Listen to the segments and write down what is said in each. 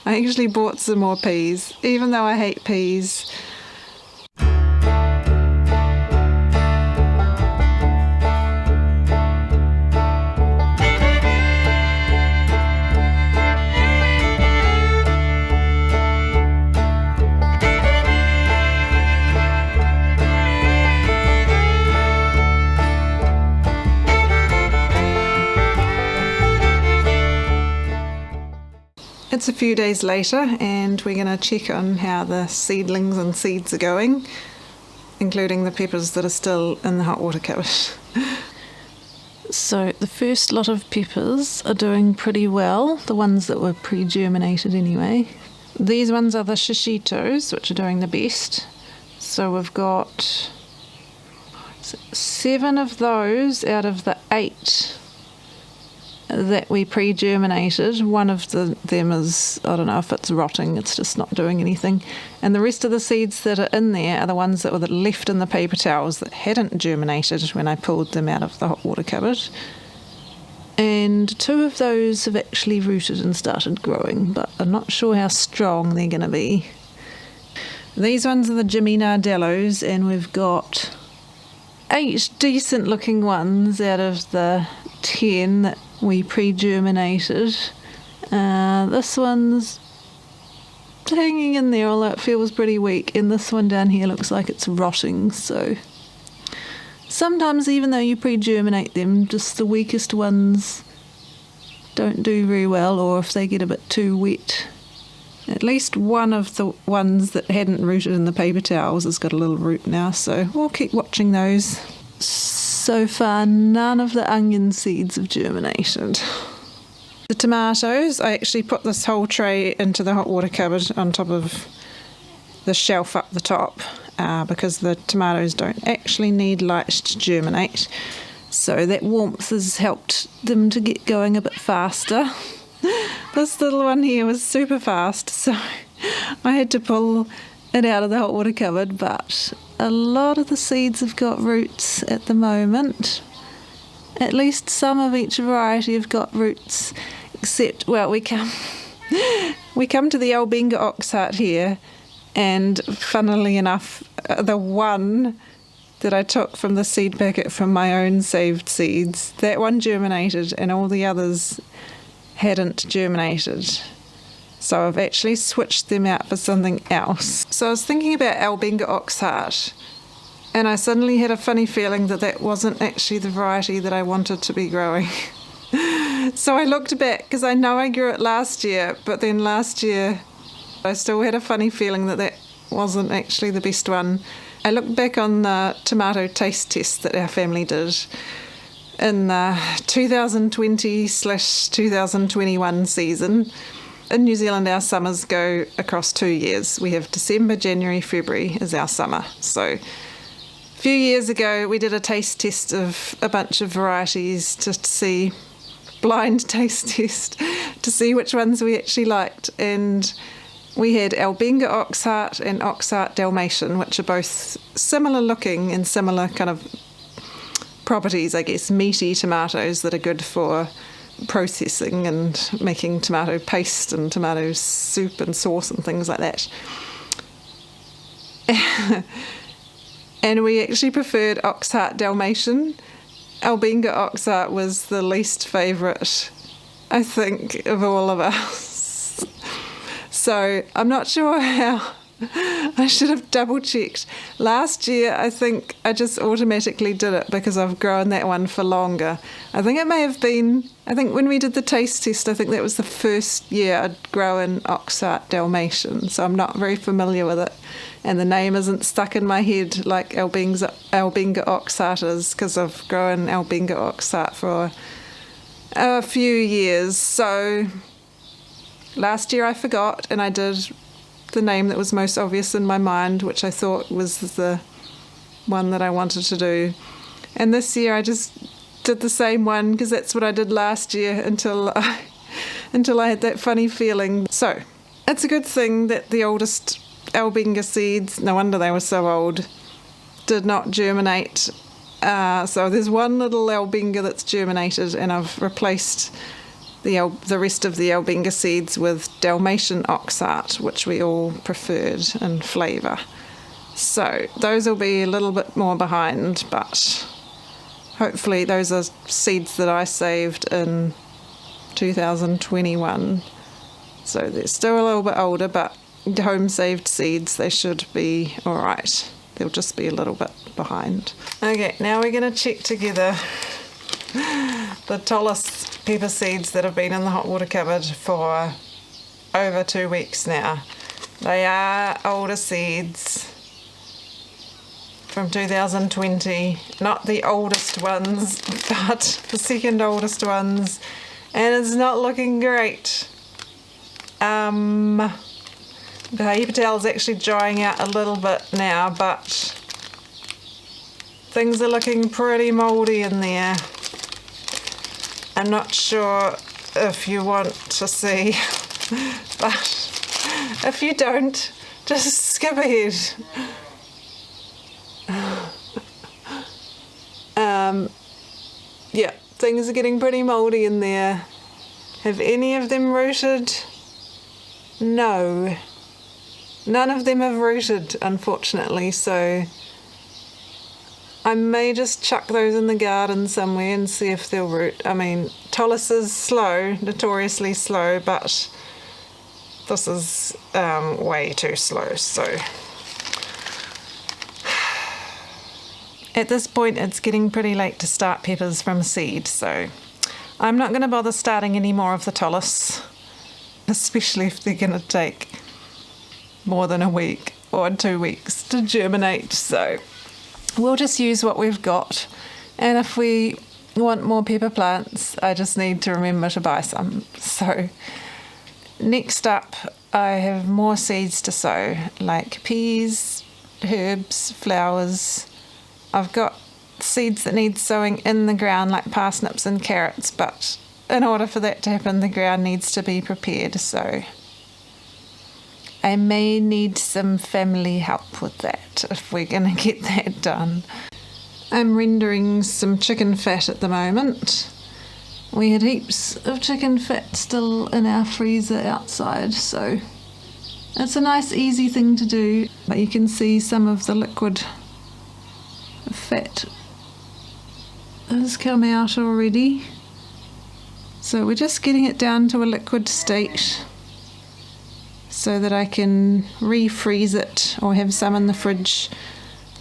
I actually bought some more peas, even though I hate peas. It's a few days later and we're going to check on how the seedlings and seeds are going, including the peppers that are still in the hot water cupboard. So the first lot of peppers are doing pretty well, the ones that were pre-germinated anyway. These ones are the shishitos, which are doing the best. So we've got 7 of those out of the 8 that we pre-germinated. One of them is, I don't know if it's rotting, it's just not doing anything. And the rest of the seeds that are in there are the ones that were left in the paper towels that hadn't germinated when I pulled them out of the hot water cupboard. And 2 of those have actually rooted and started growing, but I'm not sure how strong they're going to be. These ones are the Jimmy Nardellos, and we've got 8 decent looking ones out of the 10 that we pre-germinated. This one's hanging in there, although it feels pretty weak, and this one down here looks like it's rotting. So sometimes even though you pre-germinate them, just the weakest ones don't do very well, or if they get a bit too wet. At least one of the ones that hadn't rooted in the paper towels has got a little root now, so we'll keep watching those. So far, none of the onion seeds have germinated. The tomatoes, I actually put this whole tray into the hot water cupboard on top of the shelf up the top because the tomatoes don't actually need light to germinate. So that warmth has helped them to get going a bit faster. This little one here was super fast, so I had to pull it out of the hot water cupboard, but a lot of the seeds have got roots at the moment. At least some of each variety have got roots, except, well, we come to the Albenga ox heart here, and funnily enough, the one that I took from the seed packet from my own saved seeds, that one germinated and all the others hadn't germinated. So I've actually switched them out for something else. So I was thinking about Albenga ox heart, and I suddenly had a funny feeling that that wasn't actually the variety that I wanted to be growing. So I looked back, because I know I grew it last year, but then last year I still had a funny feeling that that wasn't actually the best one. I looked back on the tomato taste test that our family did in the 2020/2021 season. In New Zealand, our summers go across 2 years. We have December, January, February is our summer. So a few years ago, we did a taste test of a bunch of varieties just to see, blind taste test, to see which ones we actually liked. And we had Albenga Oxheart and Oxheart Dalmatian, which are both similar looking and similar kind of properties, I guess, meaty tomatoes that are good for processing and making tomato paste and tomato soup and sauce and things like that. And we actually preferred Oxheart Dalmatian. Albenga Oxheart was the least favourite, I think, of all of us. So I'm not sure how. I should have double checked. Last year, I think I just automatically did it because I've grown that one for longer. I think it may have been, I think when we did the taste test, I think that was the first year I'd grown Oxheart Dalmatian, so I'm not very familiar with it. And the name isn't stuck in my head like Albenga Oxheart is, because I've grown Albenga Oxheart for a few years. So last year I forgot, and I did the name that was most obvious in my mind, which I thought was the one that I wanted to do. And this year I just did the same one because that's what I did last year until I had that funny feeling. So it's a good thing that the oldest Albenga seeds, no wonder they were so old, did not germinate. So there's one little Albenga that's germinated, and I've replaced the rest of the Albenga seeds with Dalmatian oxart, which we all preferred in flavour. So those will be a little bit more behind, but hopefully those are seeds that I saved in 2021. So they're still a little bit older, but home saved seeds, they should be alright. They'll just be a little bit behind. Okay, now we're going to check together the Tollis pepper seeds that have been in the hot water cupboard for over 2 weeks now. They are older seeds from 2020, not the oldest ones, but the second oldest ones, and it's not looking great. The Hepatal is actually drying out a little bit now, but things are looking pretty mouldy in there. I'm not sure if you want to see, but if you don't, just skip ahead. Yeah, things are getting pretty mouldy in there. Have any of them rooted? No. None of them have rooted, unfortunately, so I may just chuck those in the garden somewhere and see if they'll root. I mean, Tollis is slow, notoriously slow, but this is way too slow, so at this point it's getting pretty late to start peppers from seed, so I'm not going to bother starting any more of the Tollis, especially if they're going to take more than a week or 2 weeks to germinate, so we'll just use what we've got, and if we want more pepper plants I just need to remember to buy some. So next up I have more seeds to sow, like peas, herbs, flowers. I've got seeds that need sowing in the ground like parsnips and carrots, but in order for that to happen the ground needs to be prepared, so I may need some family help with that if we're going to get that done. I'm rendering some chicken fat at the moment. We had heaps of chicken fat still in our freezer outside, so it's a nice easy thing to do, but you can see some of the liquid fat has come out already. So we're just getting it down to a liquid state so that I can refreeze it or have some in the fridge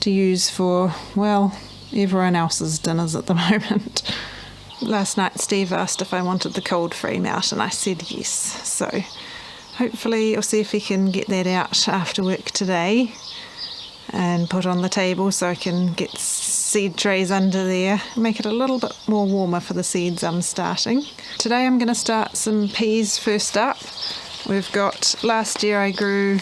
to use for, well, everyone else's dinners at the moment. Last night Steve asked if I wanted the cold frame out and I said yes, so hopefully I'll see if we can get that out after work today and put on the table so I can get seed trays under there, make it a little bit more warmer for the seeds I'm starting. Today I'm going to start some peas first up. We've got, last year I grew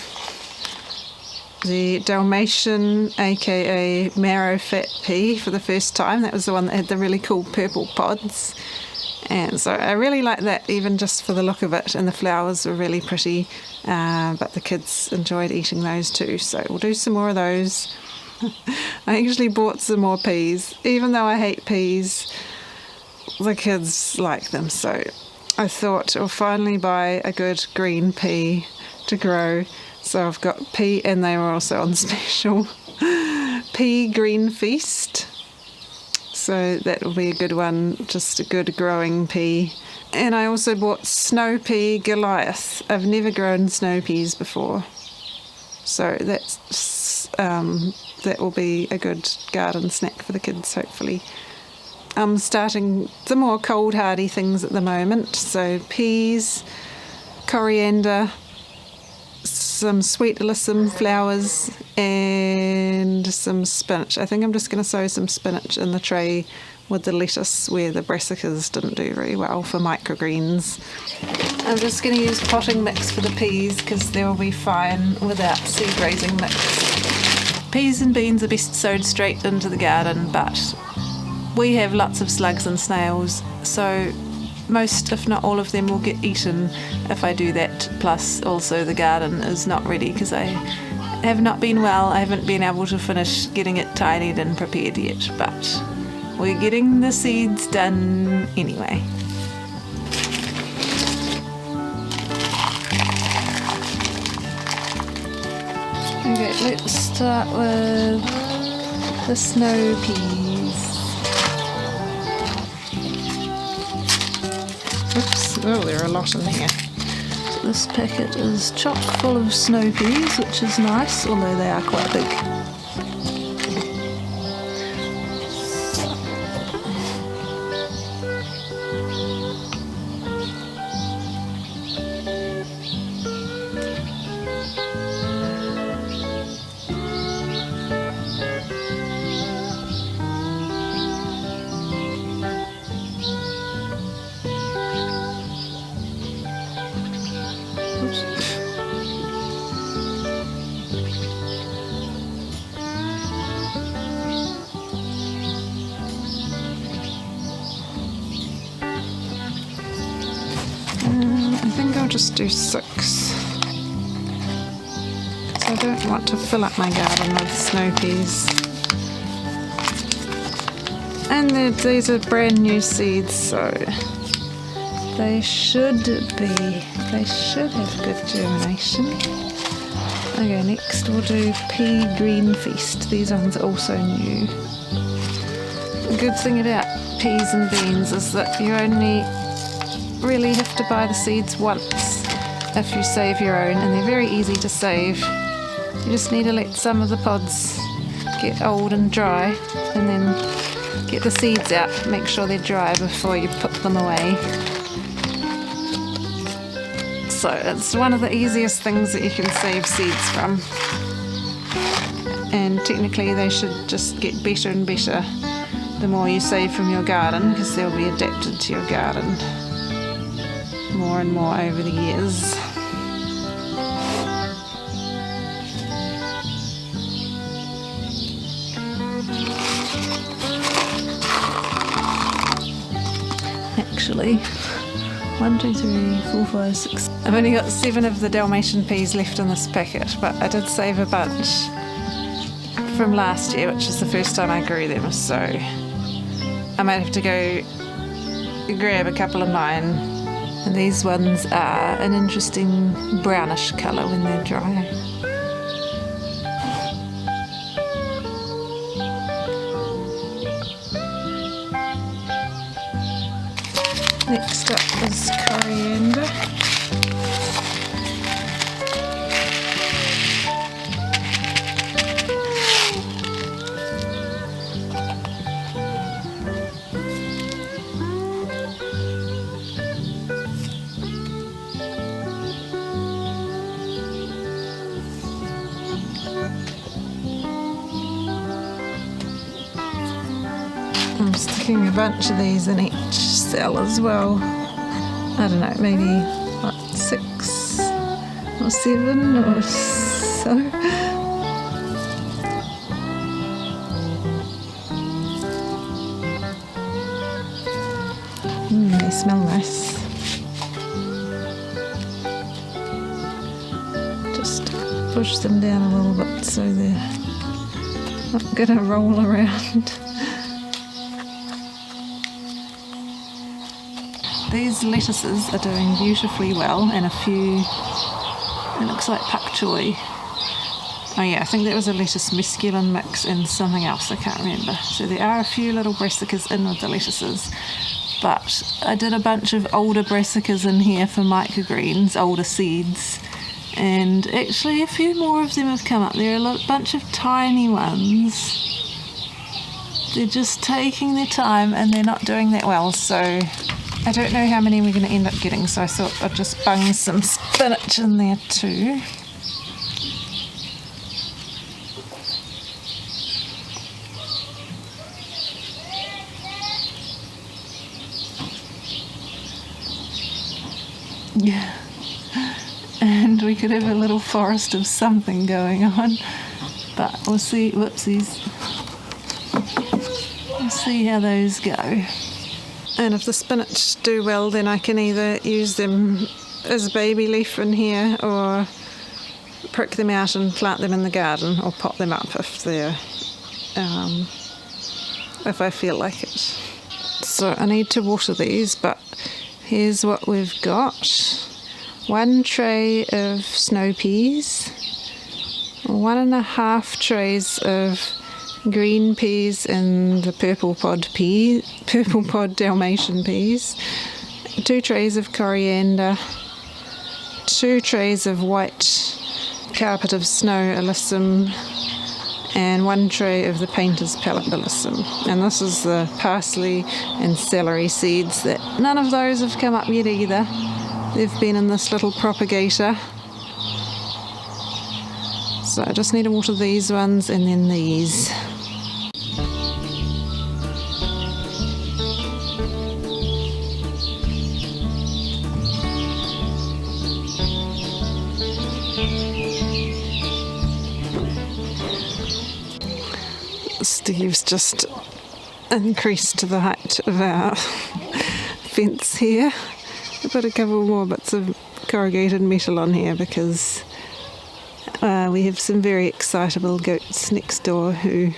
the Dalmatian aka marrow fat pea for the first time. That was the one that had the really cool purple pods, and so I really like that even just for the look of it, and the flowers were really pretty, but the kids enjoyed eating those too, so we'll do some more of those. I actually bought some more peas, even though I hate peas, the kids like them, so I thought I'll finally buy a good green pea to grow. So I've got pea, and they were also on special, pea green feast. So that will be a good one, just a good growing pea. And I also bought snow pea Goliath. I've never grown snow peas before. So that's that will be a good garden snack for the kids, hopefully. I'm starting the more cold hardy things at the moment. So peas, coriander, some sweet alyssum flowers, and some spinach. I think I'm just going to sow some spinach in the tray with the lettuce where the brassicas didn't do very well for microgreens. I'm just going to use potting mix for the peas because they'll be fine without seed raising mix. Peas and beans are best sowed straight into the garden, but we have lots of slugs and snails, so most, if not all of them, will get eaten if I do that. Plus also the garden is not ready because I have not been well. I haven't been able to finish getting it tidied and prepared yet, but we're getting the seeds done anyway. Okay, let's start with the snow peas. Oops, oh, there are a lot in here. So this packet is chock full of snow peas, which is nice, although they are quite big. I think I'll just do 6. Because I don't want to fill up my garden with snow peas. And these are brand new seeds, so they should have good germination. Okay, next we'll do pea green feast. These ones are also new. The good thing about peas and beans is that you only really have to buy the seeds once if you save your own, and they're very easy to save. You just need to let some of the pods get old and dry, and then get the seeds out. Make sure they're dry before you put them away. So it's one of the easiest things that you can save seeds from, and technically they should just get better and better the more you save from your garden, because they'll be adapted to your garden more and more over the years. Actually, 1, 2, 3, 4, 5, 6. I've only got 7 of the Dalmatian peas left in this packet, but I did save a bunch from last year, which is the first time I grew them, so I might have to go grab a couple of mine. And these ones are an interesting brownish colour when they're dry. Next up is coriander. I'm sticking a bunch of these in each cell as well. I don't know, maybe what, 6 or 7 or so. They smell nice. Just push them down a little bit so they're not gonna roll around. These lettuces are doing beautifully well, and a few, it looks like pak choy. Oh yeah, I think that was a lettuce mesclun mix and something else, I can't remember. So there are a few little brassicas in with the lettuces, but I did a bunch of older brassicas in here for microgreens, older seeds, and actually a few more of them have come up. There are a bunch of tiny ones. They're just taking their time and they're not doing that well, so I don't know how many we're going to end up getting, so I thought I'd just bung some spinach in there too. Yeah, and we could have a little forest of something going on, but we'll see. Whoopsies. We'll see how those go. And if the spinach do well, then I can either use them as a baby leaf in here, or prick them out and plant them in the garden, or pot them up if they're if I feel like it. So I need to water these, but here's what we've got. 1 tray of snow peas, 1.5 trays of green peas and the purple pod Dalmatian peas, 2 trays of coriander, 2 trays of white carpet of snow alyssum, and 1 tray of the painter's palette alyssum. And this is the parsley and celery seeds. That none of those have come up yet either. They've been in this little propagator. So I just need to water these ones and then these. Steve's just increased the height of our fence here. I put a couple more bits of corrugated metal on here because we have some very excitable goats next door who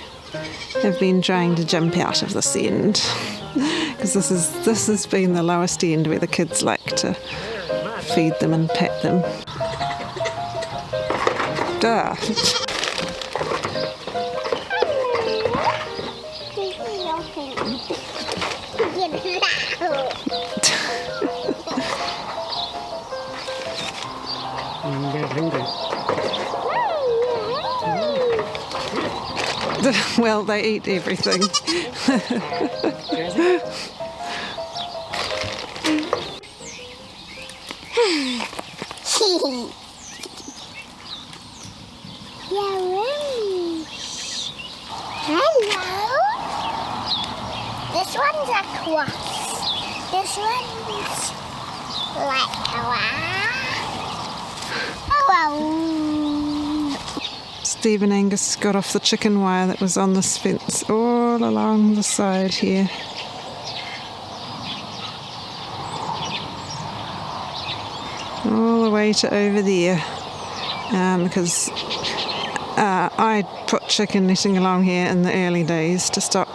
have been trying to jump out of this end, because this has been the lowest end where the kids like to feed them and pat them. Duh. Well, they eat everything. Hello. This one's a cross. This one's like a wow. Steve and Angus got off the chicken wire that was on this fence all along the side here. All the way to over there, because I put chicken netting along here in the early days to stop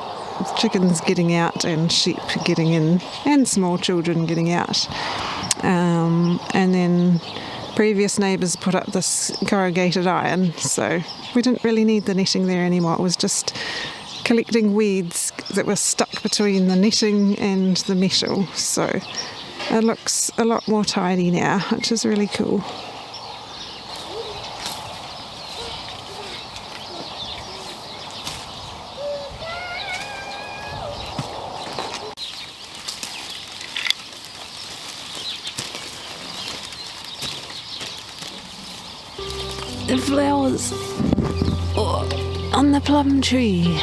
chickens getting out and sheep getting in and small children getting out. And then previous neighbours put up this corrugated iron, so we didn't really need the netting there anymore. It was just collecting weeds that were stuck between the netting and the metal, so it looks a lot more tidy now, which is really cool. The flowers on the plum tree.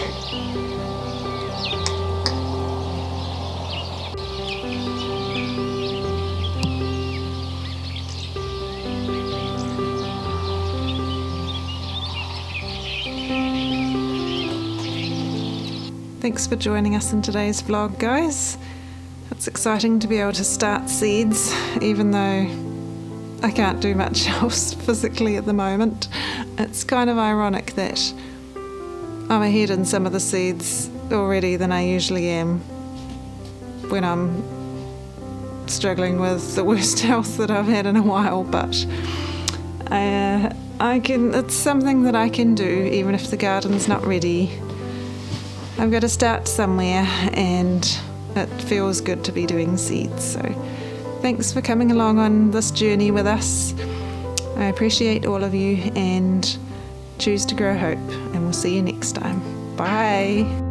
Thanks for joining us in today's vlog, guys. It's exciting to be able to start seeds, even though I can't do much else physically at the moment. It's kind of ironic that I'm ahead in some of the seeds already than I usually am when I'm struggling with the worst health that I've had in a while, but it's something that I can do even if the garden's not ready. I've got to start somewhere, and it feels good to be doing seeds. So thanks for coming along on this journey with us. I appreciate all of you, and choose to grow hope, and we'll see you next time. Bye.